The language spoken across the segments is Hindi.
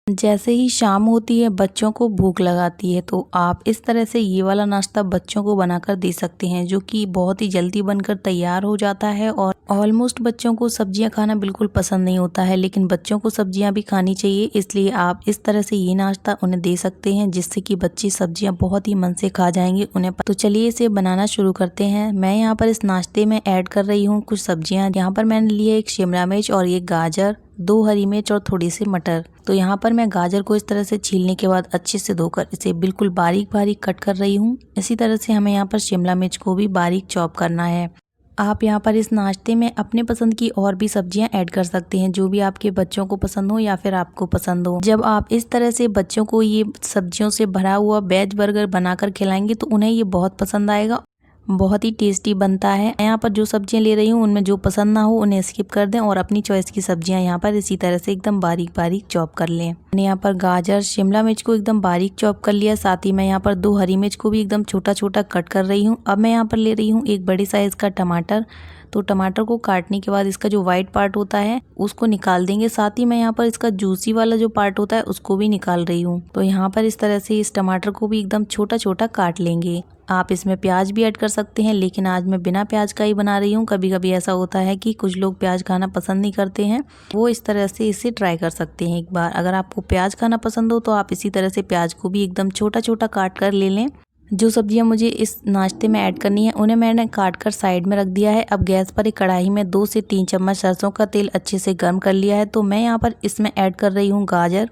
जैसे ही शाम होती है बच्चों को भूख लगाती है तो आप इस तरह से ये वाला नाश्ता बच्चों को बनाकर दे सकते हैं, जो कि बहुत ही जल्दी बनकर तैयार हो जाता है। और ऑलमोस्ट बच्चों को सब्जियां खाना बिल्कुल पसंद नहीं होता है, लेकिन बच्चों को सब्जियां भी खानी चाहिए, इसलिए आप इस तरह से ये नाश्ता उन्हें दे सकते हैं, जिससे कि बच्चे सब्जियां बहुत ही मन से खा जाएंगे उन्हें। तो चलिए इसे बनाना शुरू करते हैं। मैं यहाँ पर इस नाश्ते में ऐड कर रही हूँ कुछ सब्जियाँ। यहाँ पर मैंने लिया एक शिमला मिर्च और एक गाजर, 2 हरी मिर्च और थोड़ी सी मटर। तो यहाँ पर मैं गाजर को इस तरह से छीलने के बाद अच्छे से धोकर इसे बिल्कुल बारीक बारीक कट कर रही हूँ। इसी तरह से हमें यहाँ पर शिमला मिर्च को भी बारीक चॉप करना है। आप यहाँ पर इस नाश्ते में अपने पसंद की और भी सब्जियां ऐड कर सकते हैं, जो भी आपके बच्चों को पसंद हो या फिर आपको पसंद हो। जब आप इस तरह से बच्चों को ये सब्जियों से भरा हुआ वेज बर्गर बनाकर खिलाएंगे तो उन्हें ये बहुत पसंद आएगा, बहुत ही टेस्टी बनता है। यहाँ पर जो सब्जियां ले रही हूँ उनमें जो पसंद ना हो उन्हें स्किप कर दें और अपनी चॉइस की सब्जियां यहाँ पर इसी तरह से एकदम बारीक बारीक चॉप कर लें। मैंने यहाँ पर गाजर, शिमला मिर्च को एकदम बारीक चॉप कर लिया, साथ ही मैं यहाँ पर 2 हरी मिर्च को भी एकदम छोटा छोटा कट कर रही हूँ। अब मैं यहाँ पर ले रही हूँ एक बड़े साइज का टमाटर। तो टमाटर को काटने के बाद इसका जो वाइट पार्ट होता है उसको निकाल देंगे, साथ ही मैं यहाँ पर इसका जूसी वाला जो पार्ट होता है उसको भी निकाल रही हूँ। तो यहाँ पर इस तरह से इस टमाटर को भी एकदम छोटा छोटा काट लेंगे। आप इसमें प्याज भी ऐड कर सकते हैं, लेकिन आज मैं बिना प्याज का ही बना रही हूँ। कभी कभी ऐसा होता है कि कुछ लोग प्याज खाना पसंद नहीं करते हैं, वो इस तरह से इसे ट्राई कर सकते हैं एक बार। अगर आपको प्याज खाना पसंद हो तो आप इसी तरह से प्याज को भी एकदम छोटा छोटा काट कर ले लें। जो सब्जियां मुझे इस नाश्ते में ऐड करनी है उन्हें मैंने काट कर साइड में रख दिया है। अब गैस पर एक कढ़ाई में 2 से 3 चम्मच सरसों का तेल अच्छे से गर्म कर लिया है। तो मैं यहाँ पर इसमें ऐड कर रही हूँ गाजर,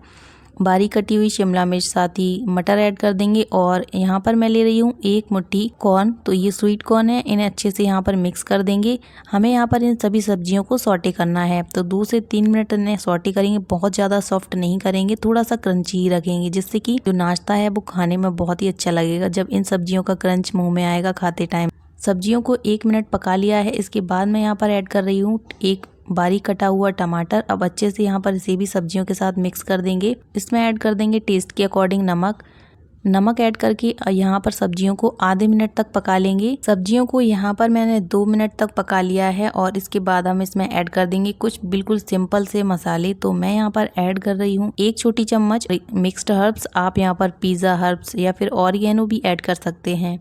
बारीक कटी हुई शिमला मिर्च, साथ ही मटर ऐड कर देंगे। और यहाँ पर मैं ले रही हूँ 1 मुट्ठी कॉर्न। तो ये स्वीट कॉर्न है, इन्हें अच्छे से यहाँ पर मिक्स कर देंगे। हमें यहाँ पर इन सभी सब्जियों को सौटे करना है। तो 2 से 3 मिनट इन्हें सौटे करेंगे, बहुत ज़्यादा सॉफ्ट नहीं करेंगे, थोड़ा सा क्रंची ही रखेंगे, जिससे कि जो नाश्ता है वो खाने में बहुत ही अच्छा लगेगा जब इन सब्जियों का क्रंच मुँह में आएगा खाते टाइम। सब्जियों को 1 मिनट पका लिया है। इसके बाद मैं यहाँ पर ऐड कर रही हूँ एक बारीक कटा हुआ टमाटर। अब अच्छे से यहाँ पर इसे भी सब्जियों के साथ मिक्स कर देंगे। इसमें ऐड कर देंगे टेस्ट के अकॉर्डिंग नमक ऐड करके यहाँ पर सब्जियों को आधे मिनट तक पका लेंगे। सब्जियों को यहाँ पर मैंने 2 मिनट तक पका लिया है और इसके बाद हम इसमें ऐड कर देंगे कुछ बिल्कुल सिंपल से मसाले। तो मैं यहाँ पर ऐड कर रही हूँ 1 छोटी चम्मच मिक्स्ड हर्ब्स। आप यहाँ पर पिज़्ज़ा हर्ब्स या फिर ऑरिगेनो भी ऐड कर सकते हैं।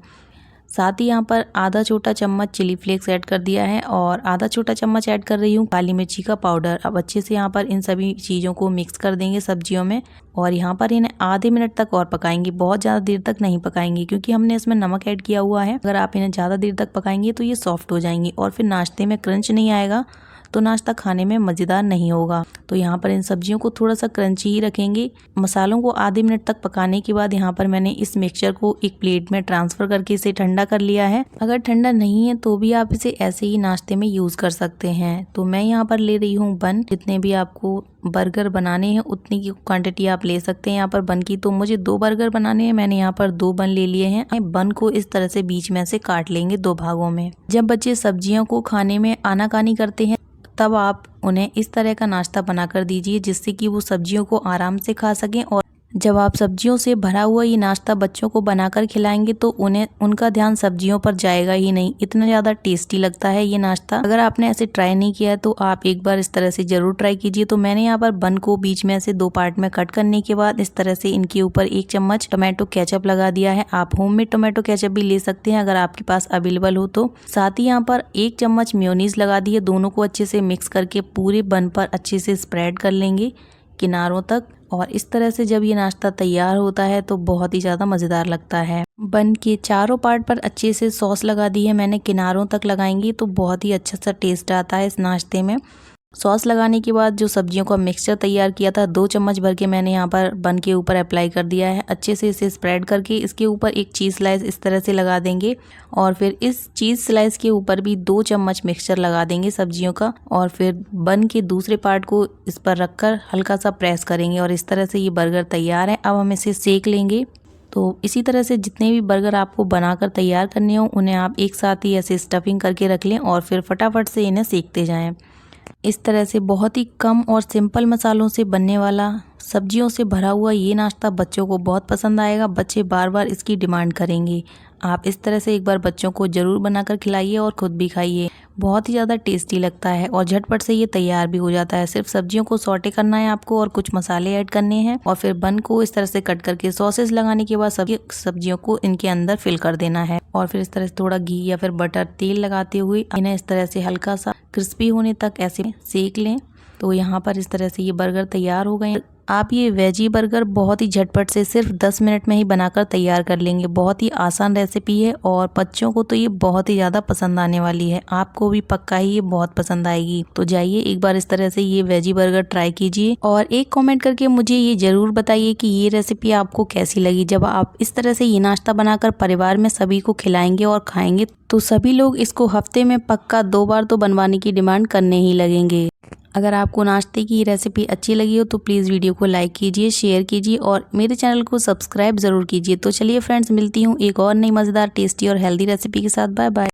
साथ ही यहाँ पर आधा छोटा चम्मच चिली फ्लेक्स ऐड कर दिया है और आधा छोटा चम्मच ऐड कर रही हूँ काली मिर्ची का पाउडर। अब अच्छे से यहाँ पर इन सभी चीज़ों को मिक्स कर देंगे सब्जियों में और यहाँ पर इन्हें आधे मिनट तक और पकाएंगे। बहुत ज़्यादा देर तक नहीं पकाएंगे क्योंकि हमने इसमें नमक ऐड किया हुआ है। अगर आप इन्हें ज़्यादा देर तक पकाएंगे तो ये सॉफ्ट हो जाएंगी और फिर नाश्ते में क्रंच नहीं आएगा, तो नाश्ता खाने में मज़ेदार नहीं होगा। तो यहाँ पर इन सब्जियों को थोड़ा सा क्रंची ही रखेंगे। मसालों को आधे मिनट तक पकाने के बाद यहाँ पर मैंने इस मिक्सचर को एक प्लेट में ट्रांसफ़र करके इसे ठंडा कर लिया है। अगर ठंडा नहीं है तो भी आप इसे ऐसे ही नाश्ते में यूज़ कर सकते हैं। तो मैं यहाँ पर ले रही हूँ बन। जितने भी आपको बर्गर बनाने हैं उतनी की क्वांटिटी आप ले सकते हैं यहाँ पर बन की। तो मुझे 2 बर्गर बनाने हैं, मैंने यहाँ पर 2 बन ले लिए हैं। बन को इस तरह से बीच में से काट लेंगे 2 भागों में। जब बच्चे सब्जियों को खाने में आनाकानी करते हैं तब आप उन्हें इस तरह का नाश्ता बनाकर दीजिए, जिससे कि वो सब्जियों को आराम से खा सकें। और जब आप सब्जियों से भरा हुआ ये नाश्ता बच्चों को बनाकर खिलाएंगे तो उन्हें उनका ध्यान सब्जियों पर जाएगा ही नहीं, इतना ज़्यादा टेस्टी लगता है ये नाश्ता। अगर आपने ऐसे ट्राई नहीं किया तो आप एक बार इस तरह से ज़रूर ट्राई कीजिए। तो मैंने यहाँ पर बन को बीच में से 2 पार्ट में कट करने के बाद इस तरह से इनके ऊपर 1 चम्मच टोमेटो केचप लगा दिया है। आप होममेड टोमेटो केचप भी ले सकते हैं अगर आपके पास अवेलेबल हो तो। साथ ही यहाँ पर 1 चम्मच मेयोनीज लगा दी है। दोनों को अच्छे से मिक्स करके पूरे बन पर अच्छे से स्प्रेड कर लेंगे किनारों तक। और इस तरह से जब ये नाश्ता तैयार होता है तो बहुत ही ज़्यादा मज़ेदार लगता है। बन के चारों पार्ट पर अच्छे से सॉस लगा दी है मैंने, किनारों तक लगाएंगे तो बहुत ही अच्छा सा टेस्ट आता है इस नाश्ते में। सॉस लगाने के बाद जो सब्जियों का मिक्सचर तैयार किया था 2 चम्मच भर के मैंने यहाँ पर बन के ऊपर अप्लाई कर दिया है। अच्छे से इसे स्प्रेड करके इसके ऊपर एक चीज़ स्लाइस इस तरह से लगा देंगे और फिर इस चीज़ स्लाइस के ऊपर भी 2 चम्मच मिक्सचर लगा देंगे सब्जियों का। और फिर बन के दूसरे पार्ट को इस पर रखकर हल्का सा प्रेस करेंगे और इस तरह से ये बर्गर तैयार है। अब हम इसे सेक लेंगे। तो इसी तरह से जितने भी बर्गर आपको बनाकर तैयार करने हो उन्हें आप एक साथ ही ऐसे स्टफिंग करके रख लें और फिर फटाफट से इन्हें सेकते जाएं। इस तरह से बहुत ही कम और सिंपल मसालों से बनने वाला सब्जियों से भरा हुआ ये नाश्ता बच्चों को बहुत पसंद आएगा। बच्चे बार बार इसकी डिमांड करेंगे। आप इस तरह से एक बार बच्चों को ज़रूर बनाकर खिलाइए और खुद भी खाइए। बहुत ही ज़्यादा टेस्टी लगता है और झटपट से ये तैयार भी हो जाता है। सिर्फ सब्जियों को सौटे करना है आपको और कुछ मसाले ऐड करने हैं और फिर बन को इस तरह से कट करके सॉसेस लगाने के बाद सभी सब्जियों को इनके अंदर फिल कर देना है और फिर इस तरह से थोड़ा घी या फिर बटर तेल लगाते हुए इन्हें इस तरह से हल्का सा क्रिस्पी होने तक ऐसे सेक लें। तो यहाँ पर इस तरह से ये बर्गर तैयार हो गए। आप ये वेजी बर्गर बहुत ही झटपट से सिर्फ 10 मिनट में ही बनाकर तैयार कर लेंगे। बहुत ही आसान रेसिपी है और बच्चों को तो ये बहुत ही ज़्यादा पसंद आने वाली है। आपको भी पक्का ही ये बहुत पसंद आएगी। तो जाइए एक बार इस तरह से ये वेजी बर्गर ट्राई कीजिए और एक कमेंट करके मुझे ये ज़रूर बताइए कि ये रेसिपी आपको कैसी लगी। जब आप इस तरह से ये नाश्ता बनाकर परिवार में सभी को खिलाएंगे और खाएंगे तो सभी लोग इसको हफ्ते में पक्का 2 बार तो बनवाने की डिमांड करने ही लगेंगे। अगर आपको नाश्ते की रेसिपी अच्छी लगी हो तो प्लीज़ वीडियो को लाइक कीजिए, शेयर कीजिए और मेरे चैनल को सब्सक्राइब ज़रूर कीजिए। तो चलिए फ्रेंड्स, मिलती हूँ एक और नई मज़ेदार टेस्टी और हेल्दी रेसिपी के साथ। Bye bye.